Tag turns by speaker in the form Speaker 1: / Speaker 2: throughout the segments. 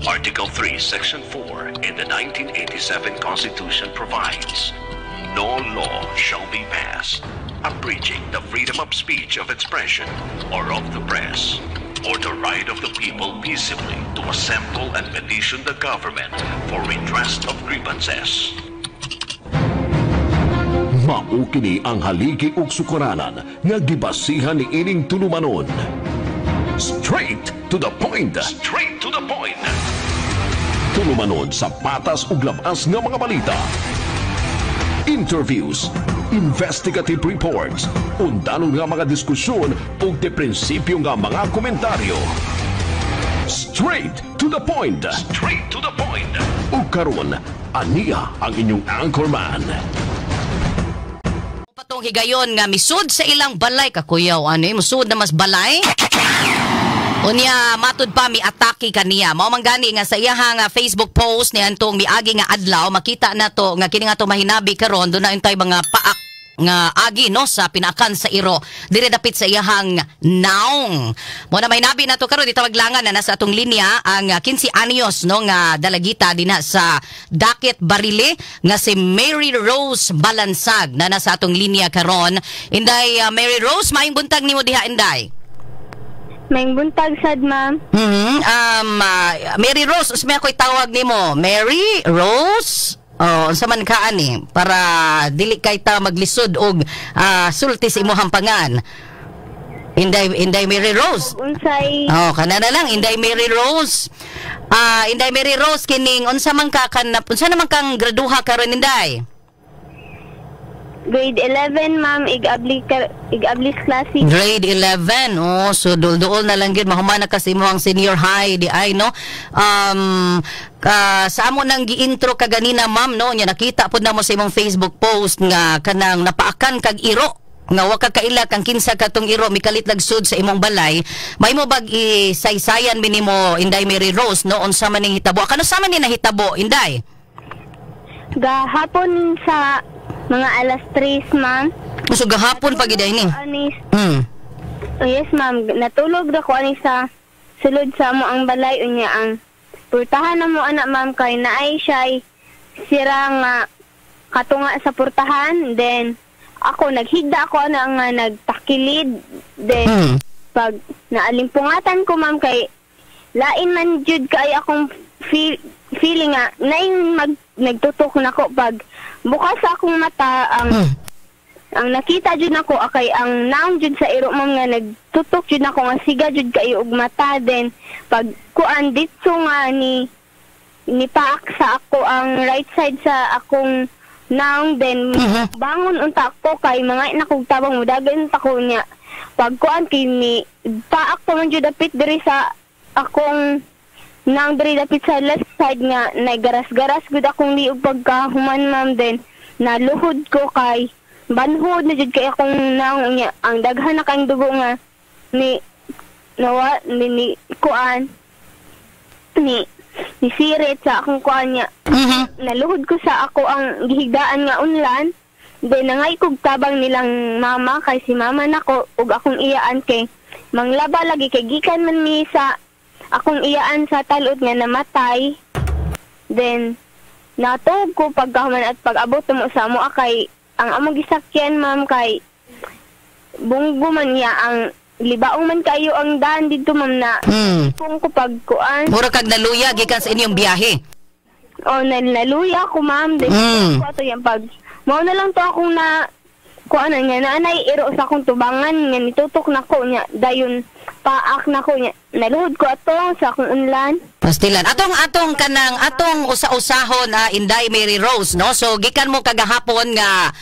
Speaker 1: Article 3, Section 4 in the 1987 Constitution provides, no law shall be passed abridging the freedom of speech, of expression, or of the press, or the right of the people peaceably to assemble and petition the government for redress of grievances.
Speaker 2: Mao kini ang haligi ug sukuranan nga gibasihan ni ining tulumanon. Straight to the point.
Speaker 1: Straight to the point.
Speaker 2: Tulumanon sa patas ug labas nga mga balita. Interviews, investigative reports, undanon nga mga diskusyon ug de prinsipyo nga mga komentaryo. Straight to the point.
Speaker 1: Straight to the point.
Speaker 2: Ug karon, aniya ang inyong anchorman.
Speaker 3: Patong higayon nga misud sa ilang balay kakuyaw musud na mas balay. Unya matud pa mi atake kaniya. Mao man gani nga sa iyahang Facebook post ni antong miagi nga adlaw makita na to nga kini nga to mahinabi karon do na intay mga paak nga agi no sa pinakan sa iro dire dapit sa iyahang naong. Mo na mahinabi na to karon ditawag langan na nasa atong linya ang 15 anyos no nga dalagita dinha sa Dakit Barile nga si Mary Rose Balansag na nasa atong linya karon. Inday Mary Rose, maayong buntag nimo diha inday.
Speaker 4: May buntag sad, ma'am.
Speaker 3: Mary Rose, usme ako'y tawag nimo. Mary Rose? Unsa man ka ani para dili kay ta maglisod og sulti sa imong hampangan. Inday Mary Rose.
Speaker 4: Unsay?
Speaker 3: Kana na lang Inday Mary Rose. Inday Mary Rose kining unsa man ka unsa naman kang graduha karon Inday?
Speaker 4: Grade 11, ma'am. Ig-ablis klase.
Speaker 3: Grade 11. So dul-duol na lang gyud mahuman na kasi mo ang senior high di ay no. Sa amo nang gi-intro kaganina ma'am no, nya nakita pud na mo sa imong Facebook post nga kanang napaakan kag iro nga wa ka kaila kang kinsa katong iro mikalit lagsud sa imong balay. May mo bag isaysayan minimo Inday Mary Rose no unsa man ning hitabo? Kano sa man ni nahitabo Inday?
Speaker 4: Gahapon sa mga alas 3, ma'am.
Speaker 3: So gahapon pa giday ni.
Speaker 4: Yes, ma'am. Natulog na ko ani sa sulod sa mo ang balay unya ang purtahan na mo anak ma'am kay naay siya sira nga katunga sa purtahan. Then ako naghigda ako ana nga nagtakilid. Then pag naalimpungatan ko ma'am kay lain man jud kay akong feeling nga naing nagtutok nako pag bukas sa akong mata ang nakita jud nako akay ang naong jud sa iro ma'am nga nagtutok jud nako nga siga jud kayo og mata. Then pag kuan ditso nga ni paak sa ako ang right side sa akong naong. Then bangon unta ako kay mga nakog tabang mudagan ta ko niya pag kuan kini paak pa man jud dapit diri sa akong nang diri dapit sa left side nga nagaras-garas gud akong liog pagkahuman ma'am. Then naluhod ko kay banhod na jud kay akong naong niya ang daghan na kang dugo nga ni kuan ni sirit sa akong kuan niya. Naluhod ko sa ako ang gihigdaan nga unlan. Then nangay kog tabang nilang mama kay si mama nako ug akong iyaan kay manglaba lagi kay gikan man mi sa akong iyaan sa talod nga namatay. Then natog ko pagkahuman at pag-abot mo sa amo kay ang among gisakyan ma'am kay bunggo man niya ang libaong man kayo ang daan dito ma'am na kung ko pagkuan
Speaker 3: mura kag naluya gikan sa inyong biyahe.
Speaker 4: Naluya ko ma'am. Then ko ato yan pag mao na lang to akong na kuan nga nanay iro sa akong tubangan nga nitutok nako nya dayon paak nako nya naluhod ko ato sa akong unlan.
Speaker 3: Pastilan atong kanang usa-usahon Inday Mary Rose no. So gikan mo kagahapon nga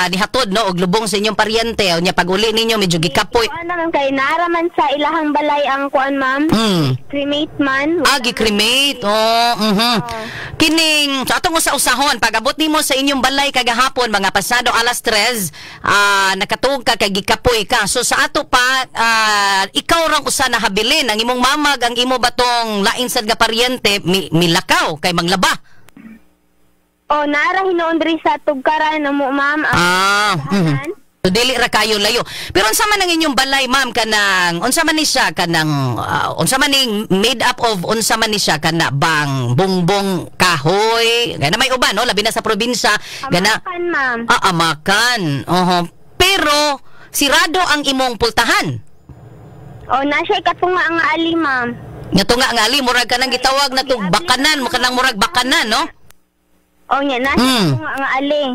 Speaker 3: nihatod no og lubong sa inyong paryente o nya pag-uli ninyo medyo gikapoy.
Speaker 4: Ano man kay naraman sa ilahang balay ang kuan ma'am. Cremate man.
Speaker 3: Gi-cremate. Kining so atong usa-usahon pag-abot nimo sa inyong balay kagahapon mga pasado alas 3 nakatuog ka kay gikapoy ka. So sa ato pa ikaw rang usa na habilin ang imong mamag ang imo batong lain sad nga paryente milakaw kay manglaba.
Speaker 4: Nara hinoon diri sa tugkaran na mo ma'am.
Speaker 3: So dili ra kayo layo. Pero unsa man ang inyong balay ma'am kanang unsa man ni siya kanang unsa man ning made up of unsa man ni siya kana bang bongbong kahoy. Gana may uban no labi na sa probinsya gana.
Speaker 4: Amakan, ma'am.
Speaker 3: Amakan. Pero sirado ang imong pultahan.
Speaker 4: O, nasa ikatunga ang ali, ma'am.
Speaker 3: Nga tunga nga ali murag kanang gitawag na tong bakanan mo kanang murag bakanan no.
Speaker 4: O, nya nasa ikatunga ang ali.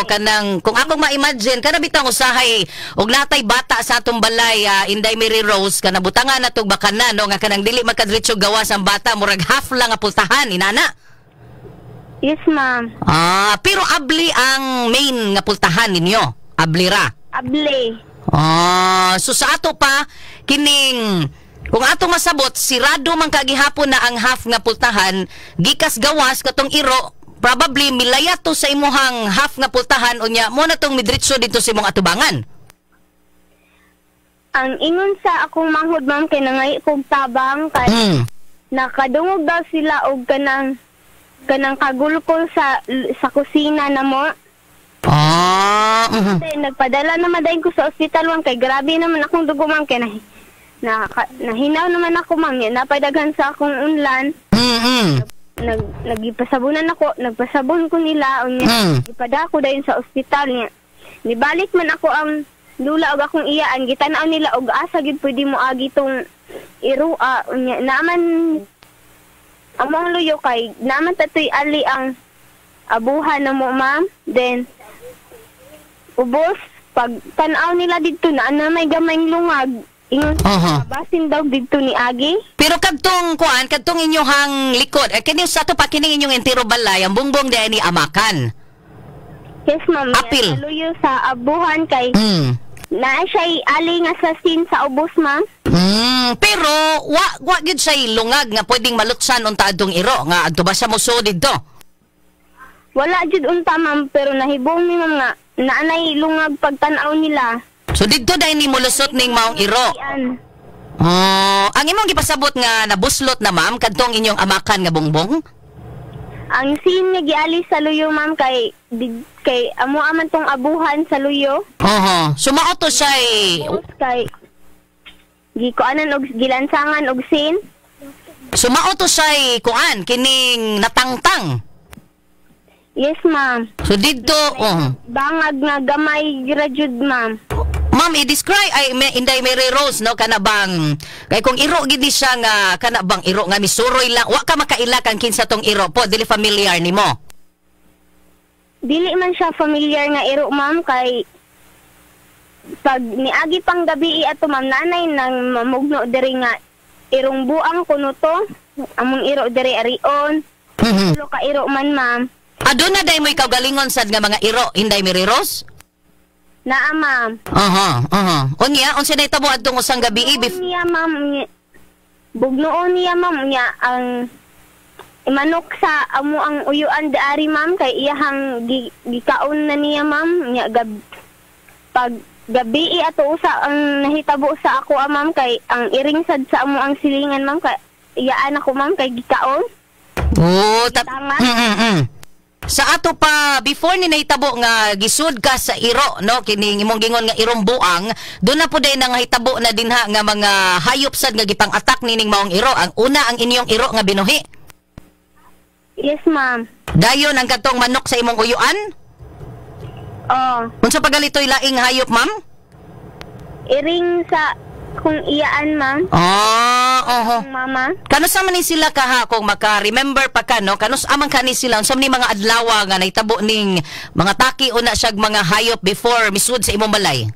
Speaker 3: Kanang kung akong ma-imagine kana bitang usahay og natay bata sa atong balay Inday Mary Rose kana butangan na tong bakanan no nga kanang dili makadretso gawas ang bata murag half lang nga pultahan inana.
Speaker 4: Yes, ma'am.
Speaker 3: Pero abli ang main nga pultahan ninyo. Abli ra.
Speaker 4: Able.
Speaker 3: So sa ato pa kining kung ato masabot sirado man kagihapon na ang half nga pultahan gikas gawas katong iro probably milaya to sa imuhang half nga pultahan unya mo na tong midritso dito sa imong atubangan.
Speaker 4: Ang ingon sa akong manghod, ma'am, kay nangay kog tabang kay nakadungog daw sila og kanang kagulkol sa kusina na mo. Nagpadala naman dayon ko sa ospital, ma'am, kay grabe naman akong dugo, ma'am, kay nahinaw naman ako, ma'am, napadaghan sa akong unlan. Nagpasabon ko nila, ipada ko dayon sa ospital niya. Nibalik man ako ang lula og akong iyaan, gitanaw nila og asa gid pwede mo agi tong irua unya naman among luyo kay naman tatoy ali ang abuhan na mo, ma'am. Then ubos pag tanaw nila didto na may gamayng lungag ingon basin daw didto ni agi. Pero
Speaker 3: kadtong kuan kadtong inyohang likod kini sa to pa kini inyong entero balay ang bungbong di ni amakan.
Speaker 4: Yes, ma'am.
Speaker 3: Apil.
Speaker 4: Luyo sa abuhan kay na siya ali nga sa sin sa ubos, ma'am.
Speaker 3: Pero wa gyud siya lungag nga pwedeng malutsan unta adtong iro nga adto ba siya moso didto?
Speaker 4: Wala jud unta, ma'am, pero nahibong ni ma'am nga naanay lungag pagtan-aw nila.
Speaker 3: So didto dai ni molusot ning maong iro. Ang imong gipasabot nga nabuslot na, ma'am, kadtong inyong amakan nga bongbong?
Speaker 4: Ang sin nga giali sa luyo, ma'am, kay amo aman tong abuhan sa luyo.
Speaker 3: Sumao to siya
Speaker 4: kay gikuanan og gilansangan og sin.
Speaker 3: Sumao to siya kuan kining natangtang.
Speaker 4: Yes, ma'am.
Speaker 3: So didto
Speaker 4: bangag nga gamay graduate, ma'am.
Speaker 3: Ma'am, i-describe Inday Mary Rose no kana bang kay kung iro gid siya nga kana bang iro nga misuroy lang wa ka makaila kan kinsa tong iro po dili familiar nimo.
Speaker 4: Dili man siya familiar nga iro, ma'am, kay pag niagi pang gabi ato, ma'am, nanay nang mamugno diri nga irong buang kuno to among iro diri arion. Tulo ka iro man, ma'am.
Speaker 3: Aduna day mo ikaw galingon sad nga mga iro Inday Mary Rose?
Speaker 4: Naa, ma'am.
Speaker 3: Unya, unsa day tabo adtong usang gabi
Speaker 4: niya, ma'am. Bugnoon niya, ma'am, nya ang imanok sa amo ang uyuan daari, ma'am, kay iyahang gikaon na niya, ma'am. Nya pag gabi ato usa ang nahitabo sa ako, ma'am, kay ang iring sad sa amo ang silingan, ma'am, kay iyaan ako, ma'am, kay gikaon.
Speaker 3: Sa ato pa before ni nahitabo nga gisud ka sa iro no kining imong gingon nga irong buang do na po day nang hitabo na dinha nga mga hayop sad nga gipang attack nining maong iro. Ang una ang inyong iro nga binuhi.
Speaker 4: Yes, ma'am.
Speaker 3: Dayon ang katong manok sa imong uyuan? Unsa pagalitoy laing hayop, ma'am?
Speaker 4: Iring sa kung iyaan, ma'am. Mama.
Speaker 3: Kanus man ni sila kaha kung maka-remember pa ka, no? Kanus amang kani sila unsam ni mga adlaw nga nahitabo ning mga taki una siyag mga hayop before misud sa imong balay?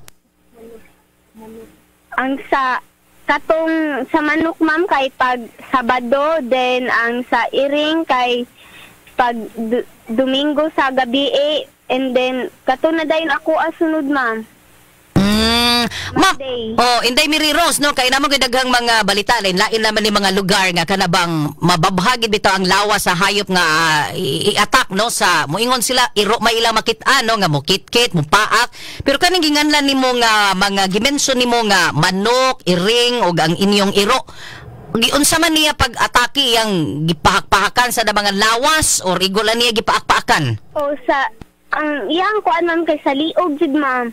Speaker 4: Ang sa katong sa manok, ma'am, kay pag Sabado, then ang sa iring kay pag Domingo sa gabi and then kato na dayon ako asunod, ma'am.
Speaker 3: Ma'am, Inday Mary Rose, no, kay namang daghang mga balita lain naman ni mga lugar nga kanabang mababahagi bitaw ang lawas sa hayop nga i-attack, no, sa moingon sila iro may ilang makit-an, no, nga mokitkit, mopaak. Pero kaning ginganlan nimo nga mga gimension nimo nga manok, iring ug ang inyong iro. Giunsa man niya pag-atake yang gipahak-pahakan sa mga lawas or igulan niya gipaak-paakan?
Speaker 4: Sa ang iyang kuan, ma'am, kay sa liog jud, ma'am.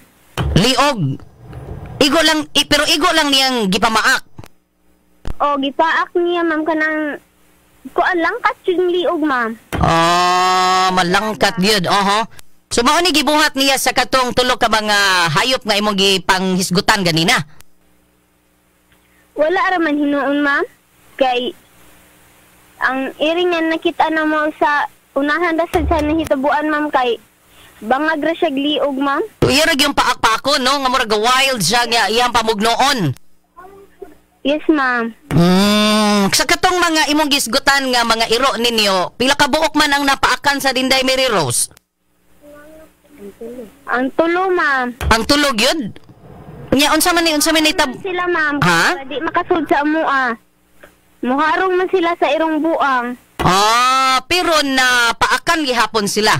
Speaker 3: Liog. Igo lang, pero igo lang niyang gipamaak.
Speaker 4: O gipaak niya ma'am kanang kuan lang kat yung liog ma'am.
Speaker 3: Malangkat gyud. So mao ni gibuhat niya sa katong tulo ka mga hayop nga imong gipanghisgutan ganina.
Speaker 4: Wala raman hinuon ma'am. Kay ang iring nga nakita na mo sa unahan da sa nahitabuan ma'am kay bangag ra siya liog ma'am.
Speaker 3: Iya ra yung paak-pako no nga murag wild siya nga iyang pamugnoon.
Speaker 4: Yes ma'am.
Speaker 3: Sa katong mga imong gisgutan nga mga iro ninyo, pila ka buok man ang napaakan sa Dinday Mary Rose?
Speaker 4: Ang tulo ma'am.
Speaker 3: Ang tulog yun? Nya unsa man ni
Speaker 4: Sila ma'am.
Speaker 3: Ha?
Speaker 4: Di makasud sa amua. Muharong man sila sa irong buang.
Speaker 3: Pero na paakan gihapon sila.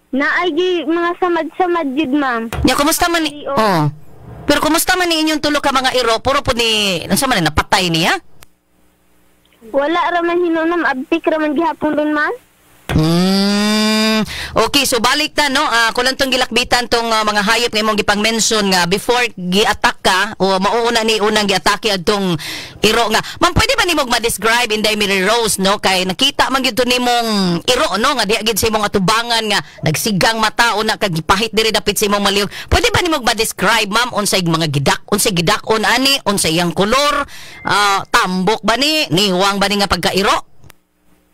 Speaker 4: Naay gi mga samad-samad jud ma'am.
Speaker 3: Nya kumusta man ni? Pero kumusta man ni inyong tulo ka mga iro? Puro po ni unsa man ni napatay niya?
Speaker 4: Wala raman hinunam abtik raman gihapon ron ma'am.
Speaker 3: Okay, so balik ta no. Kulang tong gilakbitan tong mga hayop nga imong gipang-mention nga before gi-attack ka o mauuna ni unang gi-atake adtong iro nga. Ma'am, pwede ba nimog ma-describe in Mary Rose no kay nakita man gyud to nimong iro no nga diha gid sa imong atubangan nga nagsigang mata una kag gipahit diri dapit sa imong maliog. Pwede ba nimog ma-describe ma'am unsay mga unsay gidakon ani, unsay iyang kolor, tambok ba ni, niwang ba ni nga pagkairo?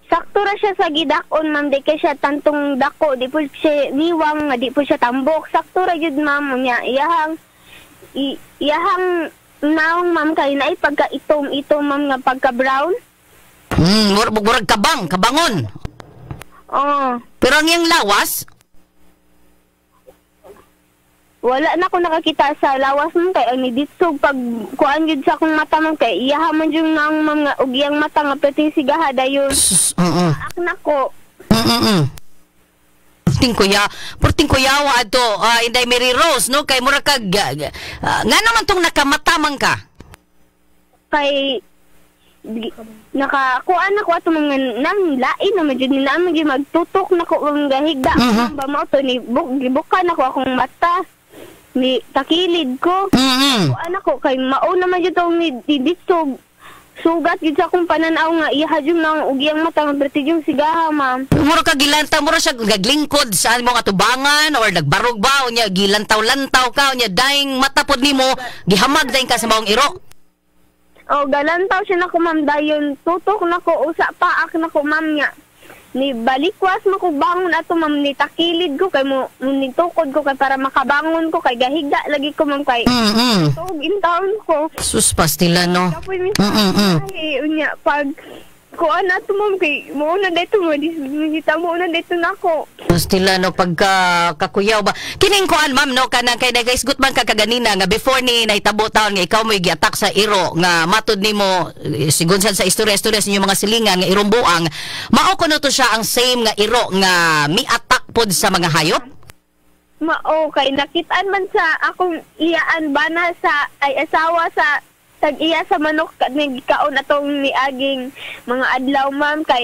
Speaker 4: Sakto ra siya sa gidakon ma'am, di kay siya tantong dako, di po siya niwang, di po siya tambok. Sakto ra jud ma'am niya. Iyahang naong ma'am kay naay pagka itom ma'am nga pagka brown.
Speaker 3: Murag kabangon. Pero ang iyang lawas?
Speaker 4: Wala na ko nakakita sa lawas ma'am kay ani dito pag kuan jud sa akong mata ma'am kay iyaha man jud nang ma'am nga ug iyang mata nga peting sigaha dayon. Ak nako. Porting kuyawa ato Inday Mary Rose no kay mura kag nga naman tong nakamatamang ka. Kay nakakuan ako ato mga nang lain naman jud nila magtutok nako ang gahigda ba mo to ni gibukan ako akong mata. Ni takilid ko. Kuan ako kay mao naman jud tong ni dito sugat gid sa akong pananaw nga iha jud nang ugyang mata nga bertigyong sigaha ma'am.
Speaker 3: Mura ka gilanta mura siya gaglingkod sa imong atubangan or nagbarog ba unya gilantaw-lantaw ka unya daing mata pod nimo gihamag daing ka sa maong iro.
Speaker 4: Galantaw siya nako ma'am dayon tutok nako usa paak nako ma'am nya. Ni balikwas mo ko bangon ato ma'am ni takilid ko kay mo nitukod ko kay para makabangon ko kay gahigda lagi ko ma'am kay tug in town ko
Speaker 3: sus pastila no
Speaker 4: unya pag kuan ato ma'am kay mo na dito mo disita mo na dito nako
Speaker 3: pastila no pagka kakuyaw ba kining kuan ma'am no kanang kay nagaisgot man ka kaganina nga before ni nahitabo taon nga ikaw mo gi-attack sa iro nga matud nimo sigon sa istorya sa inyong mga silingan nga irong buang mao kuno to siya ang same nga iro nga mi-attack pod sa mga hayop.
Speaker 4: Mao kay nakitaan man sa akong iyaan bana sa ay asawa sa tag-iya sa manok nagkaon atong niaging mga adlaw ma'am kay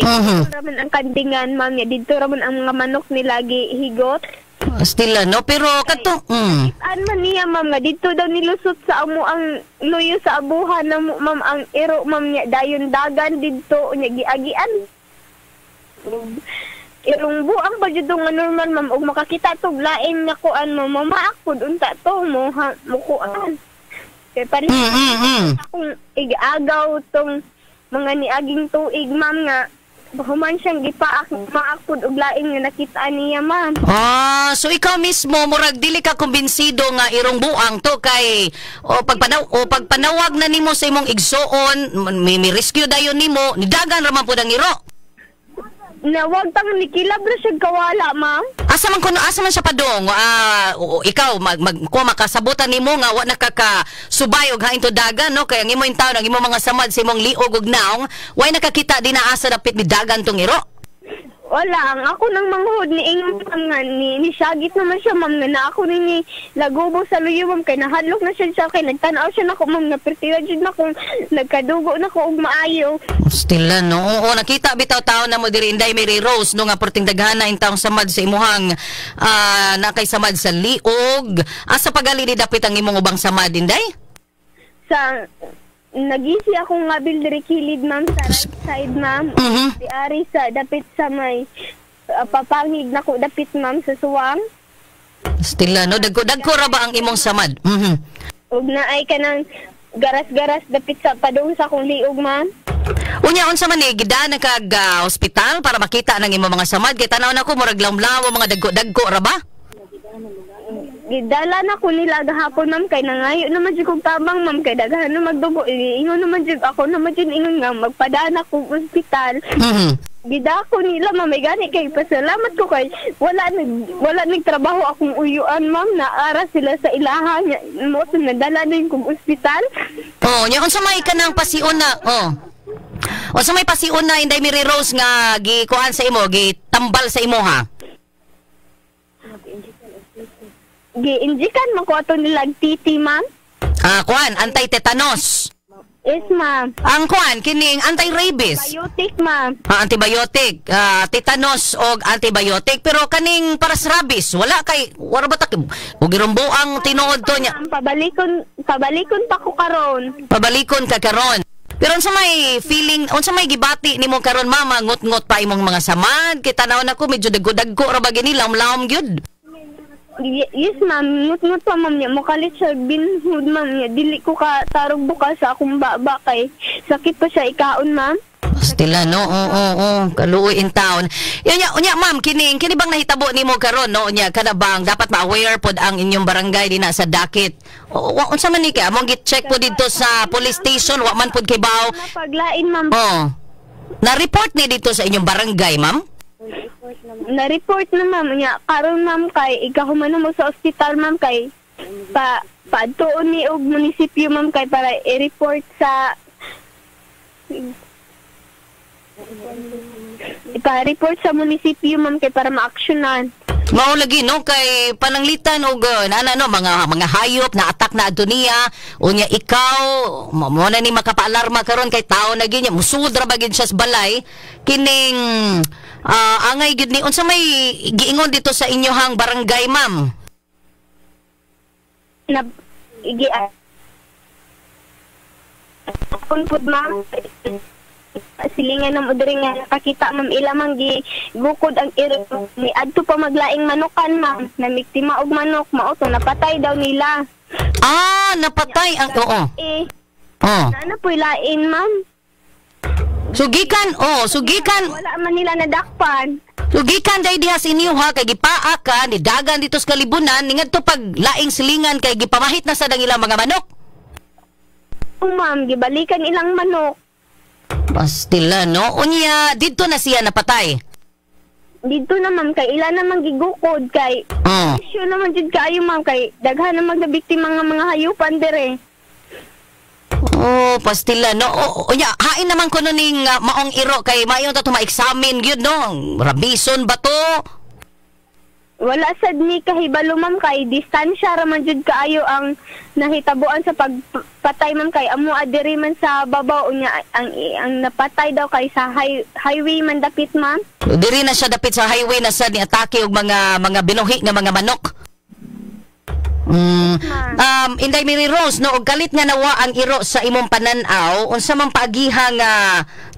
Speaker 4: raman ang kandingan ma'am ya didto raman ang mga manok nilagi higot.
Speaker 3: Still no pero kadto
Speaker 4: man niya ma'am nga didto daw nilusot sa amo ang luyo sa abuhan na ma'am ang iro ma'am nya dayon dagan didto nya giagian. Irong buang ba jud nga normal ma'am ug makakita tog lain nga kuan mo mamaak pud unta to mo ha mukuan. Kaya parin akong igagaw tong mga niaging tuig ma'am nga human siyang gipaak maakpod og lain nga nakita niya ma'am.
Speaker 3: So ikaw mismo murag dili ka kumbinsido nga irong buang to kay pagpanawag na nimo sa imong igsoon may rescue dayon nimo nidagan ra man pud ang iro.
Speaker 4: Nawag tang nikilab ra siya kawala ma'am.
Speaker 3: Asa man siya padong ikaw makasabutan nimo nga wa nakakasubay og hain to dagan no kay ang imong tawo ang imong mga samad sa imong liog ug naong way nakakita dinaasa dapit ni dagan tong iro.
Speaker 4: Wala, ang ako nang manghud ni ingon ma'am nga ni syagit naman siya ma'am na ako ni lagubo sa luyo ma'am kay nahadlok na siya sa akin nagtanaw siya nako ma'am na pertiwa jud nako nagkadugo nako og maayo.
Speaker 3: Still no. Oo, nakita bitaw taon na mo diri Inday Mary Rose no nga porting daghana in taong samad sa imuhang nakay samad sa liog. Asa pagali ni dapit ang imong ubang samad Inday?
Speaker 4: Sa nagisi ako nga bil diri kilid ma'am sa right side ma'am. Di ari sa dapit sa may papangig nako dapit ma'am sa suwang.
Speaker 3: Still no, dagko ra ba ang imong samad?
Speaker 4: Ug naay kanang garas-garas dapit sa padung sa akong liog ma'am.
Speaker 3: Unya unsa man ni gidaan kag ospital para makita nang imong mga samad kay tanaw nako murag lawlaw mga dagko ra ba?
Speaker 4: Gidala na ko nila gahapon ma'am kay nangayo naman jud kog tabang ma'am kay daghan na magdugo ingon naman jud ako naman jud ingon nga magpadaan ako sa ospital. Gida ko nila ma'am may gani kay pasalamat ko kay wala nagtrabaho akong uyuan ma'am na ara sila sa ilaha nya mo nadala din kog ospital.
Speaker 3: Oh, nya unsa may kanang pasiun na unsa may pasiun na Inday Mary Rose nga gikuan sa imo gitambal sa imo ha?
Speaker 4: Gi-injikan man ko ato nilag titi ma'am.
Speaker 3: Kuan anti-tetanus.
Speaker 4: Yes ma'am.
Speaker 3: Ang kuan kining anti-rabies.
Speaker 4: Antibiotic ma'am.
Speaker 3: Antibiotic, tetanus og antibiotic pero kaning para sa rabies wala ba ta ug girumbo ang tinuod to nya.
Speaker 4: Pabalikon pa ko karon.
Speaker 3: Pabalikon ka karon. Pero unsa may feeling, unsa may gibati nimo karon mama ngut-ngut pa imong mga samad kay tanaw nako medyo dagko ra ba gini lam-lam gyud.
Speaker 4: Yes ma'am, ngut-ngut pa ma'am niya. Mukalit sa binhud ma'am niya. Dili ko ka tarog bukas sa akong baba kay sakit pa siya ikaon ma'am.
Speaker 3: Stila no, kaluoy in town. Unya ma'am, kini bang nahitabo nimo karon no? Unya kada bang dapat ma-aware pod ang inyong barangay dinha sa Dakit. Unsa man ni kay among git-check po dito sa police station wa man pod kay baw.
Speaker 4: Paglain ma'am.
Speaker 3: Na-report ni dito sa inyong barangay ma'am?
Speaker 4: Na-report na ma'am niya. Karon ma'am kay ikahuman mo sa ospital ma'am kay paadtoon ni og munisipyo ma'am kay para i-report sa ipa-report sa munisipyo ma'am kay para ma-aksyonan.
Speaker 3: Mao lagi no kay pananglitan og mga hayop na atak na adto niya unya ikaw mo na ni makapaalarma karon kay tao na ginya musud ra bagid siya sa balay kining angay gid ni unsa may giingon dito sa inyohang barangay ma'am?
Speaker 4: Pud ma'am silingan na mo diri nga nakakita ma'am ila man gi bukod ang iro ni adto pa maglaing manukan ma'am namiktima og manok mao to napatay daw nila.
Speaker 3: Napatay ang
Speaker 4: Ano po lain ma'am?
Speaker 3: Sugikan
Speaker 4: Wala man nila nadakpan.
Speaker 3: Sugikan day diha sa inyo ha kay gipaa ka ni dagan dito sa kalibunan ni ngadto pag laing silingan kay gipamahit na sa dang ilang mga manok.
Speaker 4: Ma'am gibalikan ilang manok.
Speaker 3: Pastila no unya dito na siya napatay.
Speaker 4: Dito na ma'am kay ila naman gigukod kay issue naman jud kaayo ma'am kay daghan na magbiktima mga hayupan dire.
Speaker 3: Pastila no. Unya hain naman ko no ning maong iro kay mayon ta ma-examine gyud no. Rabison ba to?
Speaker 4: Wala sad ni kahibalo ma'am kay distansya ra man jud kaayo ang nahitabuan sa pagpatay ma'am kay amo adiri man sa babaw unya ang napatay daw kay sa highway man dapit ma'am.
Speaker 3: Diri na siya dapit sa highway na sa ni atake og mga binuhi nga mga manok. Inday Mary Rose no og kalit nga nawa ang iro sa imong pananaw unsa man paagihang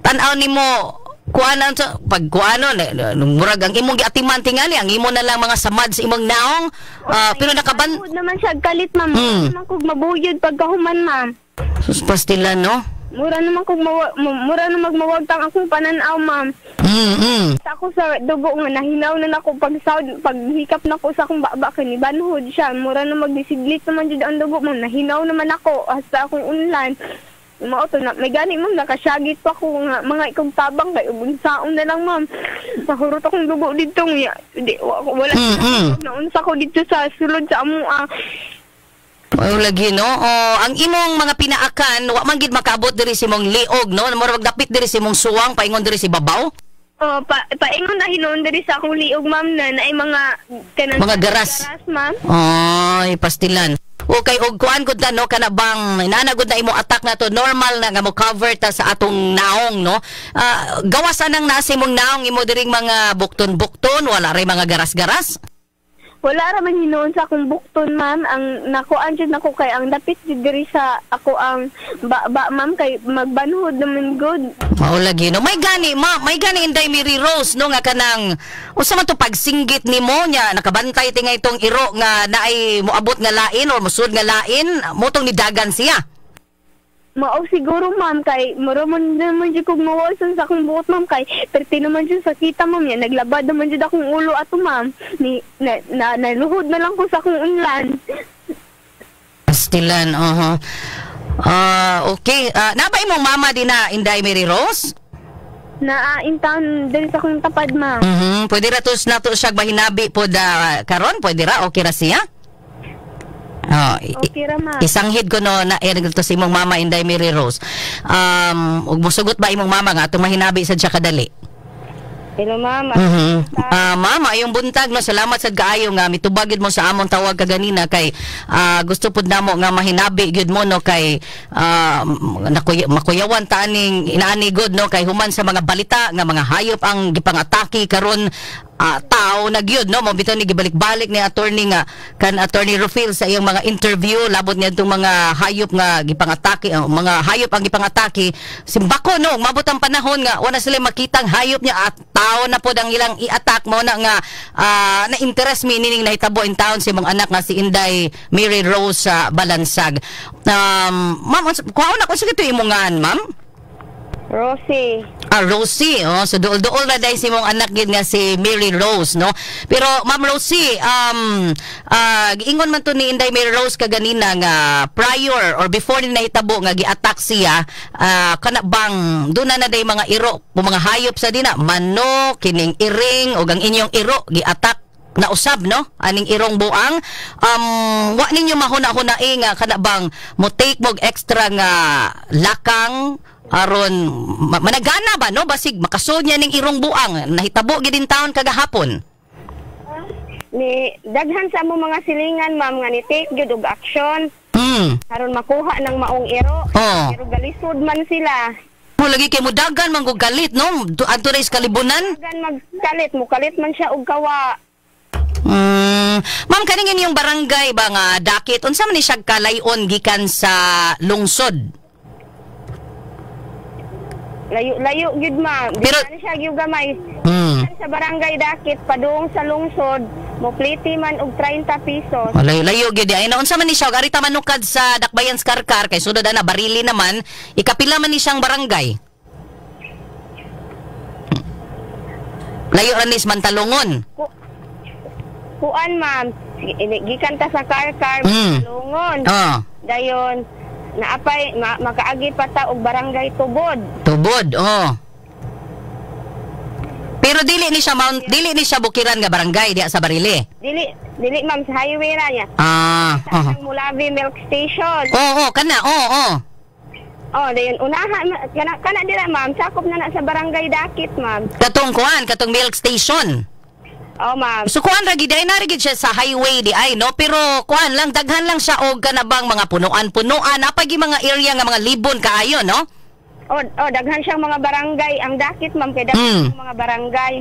Speaker 3: tan-aw nimo kuanan sa pagkuano murag ang imong giatiman tingali ang imo na lang mga samad sa imong naong pero nakaban
Speaker 4: naman siya kalit ma'am naman kog mabuyod pagkahuman ma'am.
Speaker 3: Sus pastila no.
Speaker 4: Mura naman na magmawagtang akong pananaw ma'am. Ako sa dugo nga nahinaw na nako paghikap nako sa akong baba kani banhod siya. Mura na magdisiglit naman jud ang dugo ma'am. Nahinaw naman ako hasta akong unlan. Mao to na may gani ma'am nakasyagit pa ko nga mga ikong tabang kay ubunsaon na lang ma'am. Nahurot akong dugo dito nga. Wala na unsa ko dito sa sulod sa amo
Speaker 3: lagi no. Ang imong mga pinaakan wa man gid makaabot diri si mong liog no. Murag dapit diri si mong suwang paingon diri si babaw.
Speaker 4: Paingon na hinuon diri sa akong liog, ma'am, na ay mga
Speaker 3: Mga garas.
Speaker 4: ma'am.
Speaker 3: Ay, pastilan. Okay, og kuan gud no kana bang nanagod na imo attack na to normal na nga mo cover ta sa atong naong no. Gawas anang nasa imong naong imo diring mga bukton-bukton, wala ray mga garas-garas.
Speaker 4: Wala ra man hinuon sa akong bukton, ma'am. Ang nakuan jud nako kay ang dapit jud diri sa ako ang ma'am, kay magbanhod naman good.
Speaker 3: Mao lagi no. May gani Inday Mary Rose no nga kanang usa man to pagsinggit nimo nya nakabantay ti nga itong iro nga naay moabot nga lain or musud nga lain motong nidagan siya.
Speaker 4: Mao siguro, ma'am, kay maramon naman jud kog mawasan sa akong buot, ma'am, kay perti naman jud sa kita, ma'am, yan naglabad naman jud akong ulo ato, ma'am. Naluhod na lang ko sa akong unlan.
Speaker 3: Pastilan, okay. Nabay mong mama din na Inday Mary Rose?
Speaker 4: In town diri sa akong tapad, ma'am.
Speaker 3: Pwede ra tos na to siya bahinabi po da karon? Pwede ra? Okay ra siya?
Speaker 4: Okay ra, ma'am.
Speaker 3: Isanghid ko no na to si imong mama Inday Mary Rose. Ug mosugot ba imong mama nga atong mahinabi sad siya kadali?
Speaker 4: Hello, ma'am.
Speaker 3: Mama, yung buntag no, salamat sad kaayo nga mitubag gid mo sa among tawag kaganina kay gusto pud namo nga mahinabi gyud mo no kay makuyawan ta aning inaani gud no kay human sa mga balita nga mga hayop ang gipang-atake karon tao na gyud no mo bitaw ni gibalik-balik ni attorney nga kan attorney Rufil sa iyang mga interview labot niya itong mga hayop nga gipang-atake mga hayop ang gipang-atake simbako no mabot ang panahon nga wala sila makitang hayop niya at tao na pod ang ilang i-attack mo na nga na interest meaning nahitabo in town si mong anak nga si Inday Mary Rose Balansag. Ma'am, kuhaon ako sa kito imongan, ma'am?
Speaker 4: Rosie.
Speaker 3: Rosie, so duol-duol na dahil si mong anak gid nga si Mary Rose, no? Pero Ma'am Rosie, giingon man to ni Inday Mary Rose kaganina nga prior or before ni nahitabo nga gi-attack siya, kana bang doon na day mga iro, mga hayop sa dina, manok, kining iring o ang inyong iro gi-attack na usab no aning irong buang wa ninyo mahuna-huna nga kana bang mo take mog extra nga lakang aron managana ba no basig makasud niya ning irong buang nahitabo gid in taon kagahapon
Speaker 4: ni daghan sa mo mga silingan, ma'am, nga ni take gyud og action aron makuha ng maong iro pero galisod man sila
Speaker 3: mo lagi kay mudagan man og galit no adto ra is kalibunan
Speaker 4: dagan magkalit man siya og kawa.
Speaker 3: Ma'am, kaning inyong barangay ba nga dakit unsa man ni siya kalayon gikan sa lungsod?
Speaker 4: Layo gyud, ma'am. Pero siya gyud gamay. Sa barangay dakit padung sa lungsod, mo pliti man og 30 pesos.
Speaker 3: Layo gyud ay unsa man ni siya arita manukad sa Dakbayan Skarkar kay sudad na barili naman ikapila man ni siyang barangay. Layo ra ni Mantalongon.
Speaker 4: Kuan, ma'am, gikan ta sa Karkar, Lungon. Dayon naapay makaagi pa ta og barangay Tubod. Pero dili ni siya bukiran nga barangay diha sa Barili. Dili ma'am sa highway ra niya. Sa Mulavi Milk Station.
Speaker 3: Kana.
Speaker 4: Dayon unaha kana dira, ma'am, sakop na sa barangay dakit, ma'am.
Speaker 3: Katong milk station.
Speaker 4: Ma'am.
Speaker 3: So kuan ra gid ay narigid siya sa highway di ay no pero kuan lang daghan lang siya og kanabang mga punuan apay mga area nga mga libon kaayo no?
Speaker 4: Daghan siyang mga barangay ang dakit, ma'am, kay daghan mga barangay.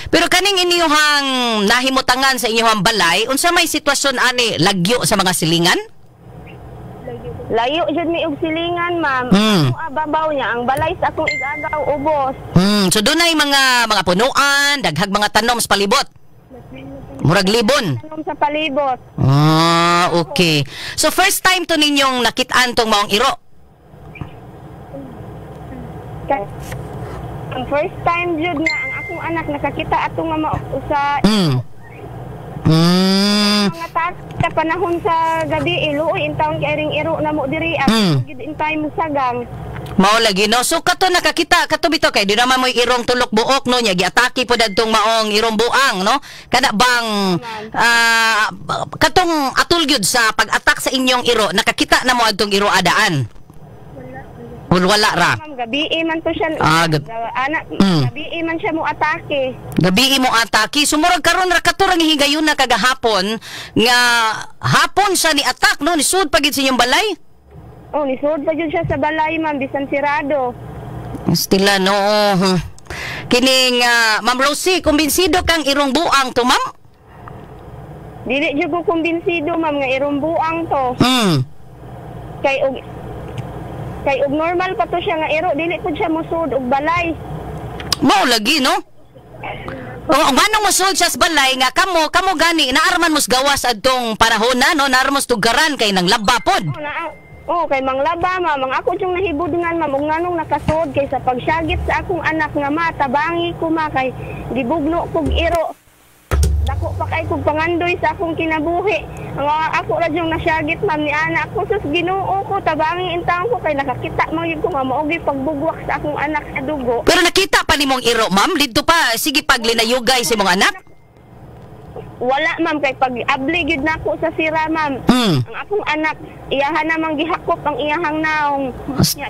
Speaker 3: Pero kaning inyong nahimutangan sa inyong balay unsa may sitwasyon ani lagyo sa mga silingan?
Speaker 4: Layo jud mi og silingan, ma'am. Babaw niya ang balay sa akong igagaw ubos.
Speaker 3: So dunay mga punuan, daghag mga tanom sa palibot. Murag libon.
Speaker 4: Tanom sa palibot.
Speaker 3: Okay. So first time to ninyong nakit-an tong maong iro?
Speaker 4: Ang first time jud nga ang akong anak nakakita atong nga usa mga sa panahon sa gabi iluoy in taon kay ring iro na mo diri gid in time sagang
Speaker 3: mao lagi no so kato nakakita kato bitaw kay di naman mo irong tulok buok no nya giatake pod adtong maong irong buang no kana bang katong atul gyud sa pag-attack sa inyong iro nakakita na mo adtong iro adaan Wala ra.
Speaker 4: Ma'am, gabi man to siya. Anak, gabi man siya mo atake.
Speaker 3: Gabi mo atake. Sumurag karon ra katurang higayon na kagahapon nga hapon sa ni atak no ni sud pagid sa inyong balay.
Speaker 4: Oh, ni sud pa jud siya sa balay ma'am bisan sirado.
Speaker 3: Stila no. Kining Ma'am Rosie, kumbinsido kang irong buang to, ma'am?
Speaker 4: Dili jud ko kumbinsido ma'am nga irong buang to. Kay og normal pa to siya nga iro, dili pud siya musud og balay.
Speaker 3: Mao lagi no? O manong musud siya sa balay nga kamo gani naarman mos gawas adtong panahon na no, naarmos tugaran kay nang laba pod.
Speaker 4: Kay manglaba ma'am, ang ako yung nahibudngan ma'am, og nganong nakasod kay sa pagsagit sa akong anak nga matabangi ko ma kay gibugno kog iro. Dako pa kay kog pangandoy sa akong kinabuhi. Ang ako ra yung nasyagit ma'am ni anak ko sus Ginoo ko tabangi intang ko kay nakakita man gyud ko nga maogi pagbugwak sa akong anak sa dugo.
Speaker 3: Pero nakita pa nimong iro ma'am, didto pa sige paglinayugay sa imong anak?
Speaker 4: Wala ma'am kay pag abli gyud nako sa sira ma'am. Ang akong anak iyahan namang gihakop ang iyahang naong.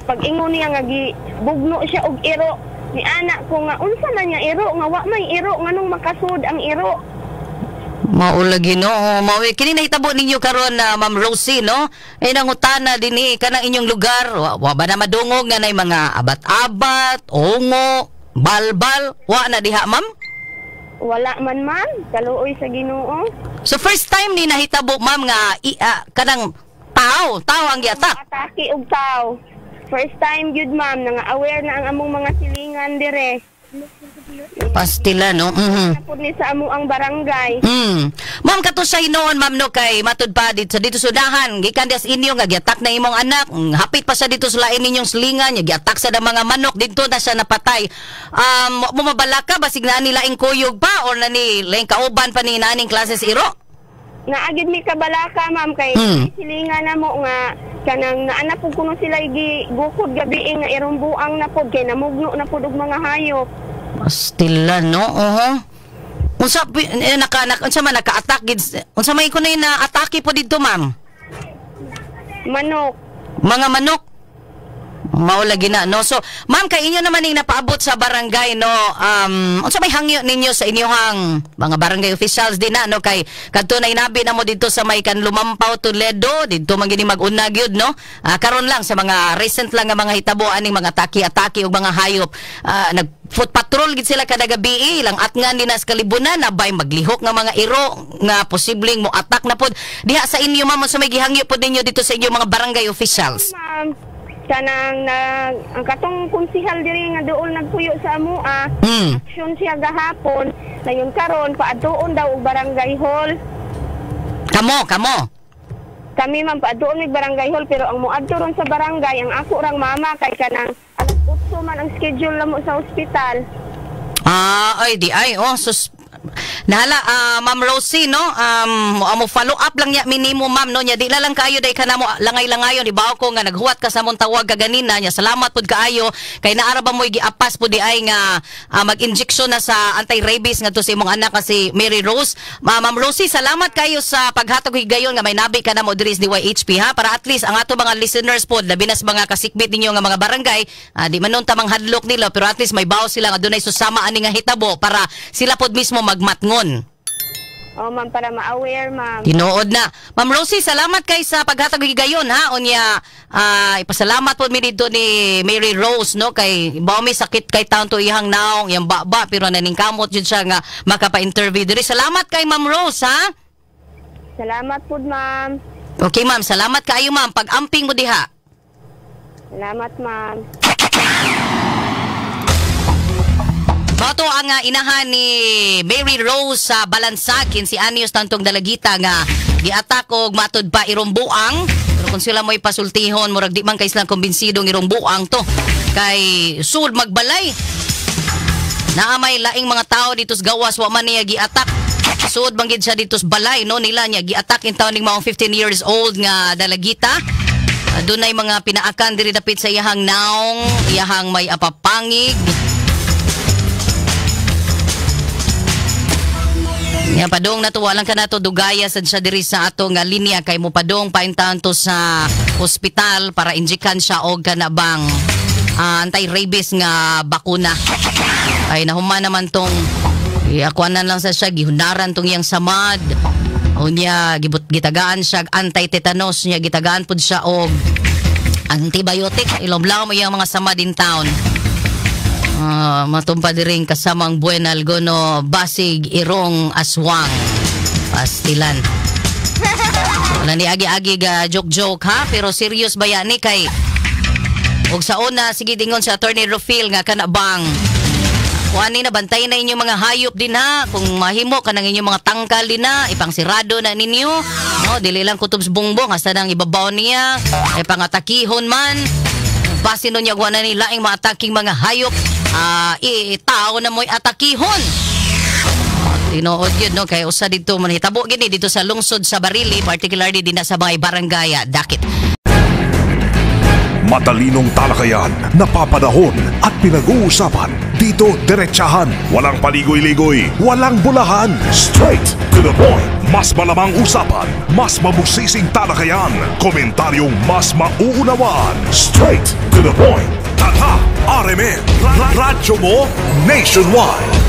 Speaker 4: Pag ingon niya nga gibugno siya og iro ni anak ko nga unsa na niya iro nga wa may iro nganong makasud ang iro.
Speaker 3: Maulagi no, kini nahitabo ninyo karon na Ma'am Rosie no. Nangutana dinhi kanang inyong lugar, wa ba na madungog nga nay mga abat-abat, ongo, balbal, wa na diha ma'am?
Speaker 4: Wala man ma'am, kaluoy sa Ginoo.
Speaker 3: So first time ni nahitabo ma'am nga kanang tao ang giatak.
Speaker 4: Atake og tao. First time gyud ma'am nga aware na ang among mga silingan dire.
Speaker 3: Pastila no.
Speaker 4: Napod ni sa among ang barangay.
Speaker 3: Ma'am kato sa hinoon ma'am no kay matud pa dito sudahan gikan dias inyo nga giatak na imong anak. Hapit pa sa dito sa lain ninyong silingan, giatak sa mga manok dito na siya napatay. Mabalaka basig na nila ing kuyog pa or nani laing kauban pa ni naning klases iro?
Speaker 4: Naagid mi kabalaka ma'am kay silingan na mo nga kanang naana pud kuno sila gukod gabi nga irong buang na pud kay namugno na pud og mga hayop.
Speaker 3: Stila no. Unsa man naka-attack gid? Unsa may kunay na atake po dito ma'am?
Speaker 4: Manok.
Speaker 3: Mga manok. Mao lagi na no. So ma'am kay inyo naman ning napaabot sa barangay no. Unsa may hangyo ninyo sa inyong mga barangay officials din na no kay kadto na inabi na mo dito sa may Lumampaw Toledo dito man gini mag-una gyud no. Karon lang sa mga recent lang nga mga hitabo aning mga atake ug mga hayop. Foot patrol gid sila kada gabi ilang atngan din sa kalibunan na bay maglihok nga mga iro nga posibleng mo attack na pod diha sa inyo ma'am sa may gihangyo pod ninyo dito sa inyong mga barangay officials.
Speaker 4: Ma'am, kanang ang katong konsihal diri nga dool nagpuyo sa amoa. Aksyon siya gahapon na yung karon paadtuon daw og barangay hall.
Speaker 3: Kamo.
Speaker 4: Kami man paadtuon mig barangay hall pero ang moadto ron sa barangay ang ako rang mama kay kanang alas 8 man ang schedule namo sa ospital. Nahala, Ma'am Rosie, no? Mo follow up lang niya minimum, ma'am, no? Nya di na lang kayo day kanamo langay-langayon ibaw ko nga naghuwat ka sa mong tawag kaganina nya. Salamat pud kaayo kay naara ba mo giapas pud di ay nga mag-injection na sa anti-rabies nga to sa imong anak kasi Mary Rose. Ma'am Rosie, salamat kayo sa paghatag higayon nga may nabi ka na mo diri sa DYHP ha para at least ang ato mga listeners pod labi na sa mga kasikbit ninyo nga mga barangay di man nun tamang hadlok nila pero at least may bawo sila nga dunay susama ani nga hitabo para sila pod mismo magmatngon. Ma'am, para ma-aware, ma'am.
Speaker 3: Tinuod na. Ma'am Rosie, salamat kay sa paghatag higayon, ha? Unya, ipasalamat po mi dito ni Mary Rose, no? Kay, bawa may sakit kay taon to ihang naong, yung baba, pero naningkamot yun siya nga makapa-interview. Diri, salamat kay Ma'am Rose, ha?
Speaker 4: Salamat po, ma'am.
Speaker 3: Okay, ma'am. Salamat kayo, ma'am. Pag-amping mo diha.
Speaker 4: Salamat, ma'am.
Speaker 3: Bato ang inahan ni Mary Rose sa Balansakin si Anios tantong dalagita nga giatak og matud pa irong buang pero kung sila mo ipasultihon murag di man kay silang kumbinsidong irong buang to kay sud magbalay naamay laing mga tao dito sa gawas wa man niya giatak sud banggid siya dito sa balay no nila niya giatak in taon ning mga 15 years old nga dalagita. Dunay mga pinaakan diri dapit sa iyahang naong iyahang may apapangig. Nga padong nato walang ka nato dugaya sad siya diri sa ato nga linya kay mo padong paintahan to sa hospital para injikan siya og kanabang anti-rabies nga bakuna. Ay nahuman naman tong akuanan lang sa siya, gihunaran tong iyang samad. O niya, gitagaan siya, anti-tetanus niya, gitagaan po siya og antibiotic. Ilomlaw mo yung mga samad in town. Matumpad rin kasamang buenal gono basig irong aswang. Pastilan. Wala ni agi-agi ga joke-joke ha, pero serious ba yan ni kay og sa una, sige dingon sa Attorney Rufil nga kanabang kuani na bantayan na inyong mga hayop din ha. Kung mahimo ka ng inyong mga tangkal din na, ipangsirado na ninyo. No, dili lang kutubs bungbong hasta nang ibabaw niya. Ay pangatakihon man. Base nun niya na nila ang mga ataking mga hayop. Tao na mo'y atakihon. Tinuod yun, no? Kaya usa dito manhitabo gini dito sa lungsod sa Barili, particularly din na sa mga barangay Dakit.
Speaker 2: Matalinong talakayan, napapanahon at pinag-uusapan. Dito, diretsahan. Walang paligoy-ligoy, walang bulahan. Straight to the point. Mas malamang usapan, mas mabusising talakayan. Komentaryong mas mauunawaan. Straight to the point. Tata, RMN, radyo mo nationwide.